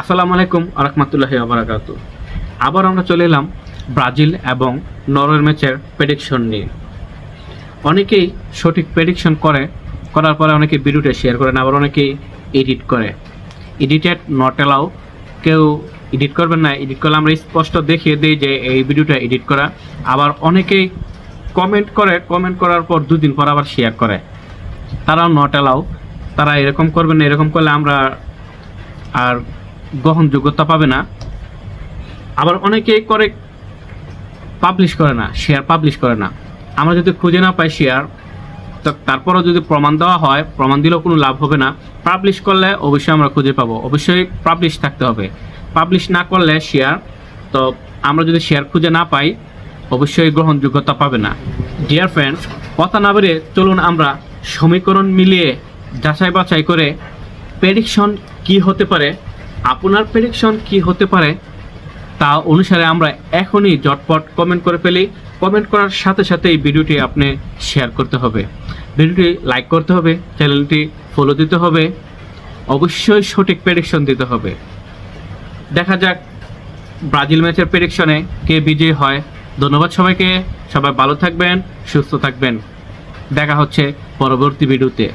আসসালামু আলাইকুম আরহামতুল্লাহি আবরাকাতু। আবার আমরা চলে এলাম ব্রাজিল এবং নরওয়ের ম্যাচের প্রেডিকশন নিয়ে। অনেকেই সঠিক প্রেডিকশন করার পরে অনেকে ভিডিওটা শেয়ার করেন, আবার অনেকেই এডিট করে। এডিটেড নট অ্যালাউ, কেউ এডিট করবেন না। এডিট করলে আমরা স্পষ্ট দেখিয়ে দিই যে এই ভিডিওটা এডিট করা। আবার অনেকেই কমেন্ট করার পর দুদিন পর আবার শেয়ার করে, তারাও নট অ্যালাউ। তারা এরকম করবেন না, এরকম করলে আমরা আর গ্রহণযোগ্যতা পাবে না। আবার অনেকেই করে পাবলিশ করে না, শেয়ার পাবলিশ করে না। আমরা যদি খুঁজে না পাই শেয়ার, তো তারপরও যদি প্রমাণ দেওয়া হয়, প্রমাণ দিলেও কোনো লাভ হবে না। পাবলিশ করলে অবশ্যই আমরা খুঁজে পাবো, অবশ্যই পাবলিশ থাকতে হবে। পাবলিশ না করলে শেয়ার, তো আমরা যদি শেয়ার খুঁজে না পাই অবশ্যই গ্রহণযোগ্যতা পাবে না। ডিয়ার ফ্রেন্ডস, কথা না বেরিয়ে চলুন আমরা সমীকরণ মিলিয়ে যাচাই বাছাই করে প্রেডিকশন কি হতে পারে, আপনার প্রেডিকশন কি হতে পারে তা অনুসারে আমরা এখনই ঝটপট কমেন্ট করে ফেলি। কমেন্ট করার সাথে সাথে এই ভিডিওটি আপনি শেয়ার করতে হবে, ভিডিওটি লাইক করতে হবে, চ্যানেলটি ফলো দিতে হবে, অবশ্যই সঠিক প্রেডিকশন দিতে হবে। দেখা যাক ব্রাজিল ম্যাচের প্রেডিকশনে কে বিজয়ী হয়। ধন্যবাদ সবাইকে, সবাই ভালো থাকবেন, সুস্থ থাকবেন। দেখা হচ্ছে পরবর্তী ভিডিওতে।